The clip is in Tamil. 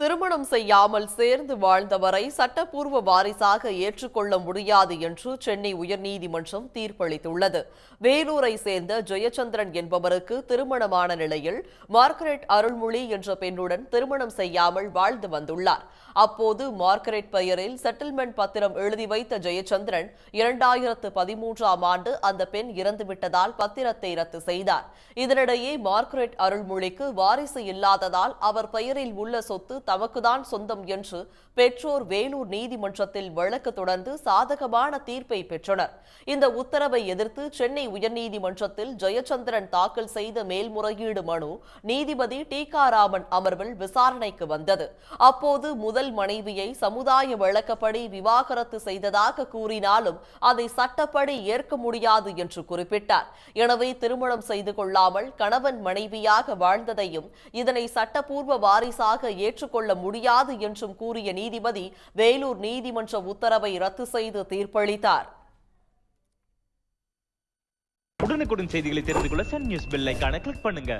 திருமணம் செய்யாமல் சேர்ந்து வாழ்ந்தவரை சட்டப்பூர்வ வாரிசாக ஏற்றுக்கொள்ள முடியாது என்று சென்னை உயர்நீதிமன்றம் தீர்ப்பளித்துள்ளது. வேலூரை சேர்ந்த ஜெயச்சந்திரன் என்பவருக்கு திருமணமான நிலையில் மார்கரெட் அருள்மொழி என்ற பெண்ணுடன் திருமணம் செய்யாமல் வாழ்ந்து வந்துள்ளார். அப்போது மார்கரெட் பெயரில் செட்டில்மெண்ட் பத்திரம் எழுதி வைத்த ஜெயச்சந்திரன் 2013ஆம் ஆண்டு அந்த பெண் இறந்துவிட்டதால் பத்திரத்தை ரத்து செய்தார். இதனிடையே மார்கரெட் அருள்மொழிக்கு வாரிசு இல்லாததால் அவர் பெயரில் உள்ள சொத்து தமக்குதான் சொந்தம் என்று பெற்றோர் வேலூர் நீதிமன்றத்தில் வழக்கு தொடர்ந்து சாதகமான தீர்ப்பை பெற்றனர். இந்த உத்தரவை எதிர்த்து சென்னை உயர்நீதிமன்றத்தில் ஜெயச்சந்திரன் தாக்கல் செய்த மேல்முறையீடு மனு நீதிபதி டிகாராமன் அமர்வில் விசாரணைக்கு வந்தது. அப்போது முதல் மனைவியை சமுதாய வழக்கப்படி விவாகரத்து செய்ததாக கூறினாலும் அதை சட்டப்படி ஏற்க முடியாது என்று குறிப்பிட்டார். எனவே திருமணம் செய்து கொள்ளாமல் கணவன் மனைவியாக வாழ்ந்ததையும் இதனை சட்டப்பூர்வ வாரிசாக ஏற்றுக்கொள்ள முடியாது என்றும் கூறிய நீதிபதி வேலூர் நீதிமன்ற உத்தரவை ரத்து செய்து தீர்ப்பளித்தார். உடனுக்குடன் செய்திகளை தெரிந்து கொள்ள சன் நியூஸ் பெல் ஐகானை கிளிக் பண்ணுங்க.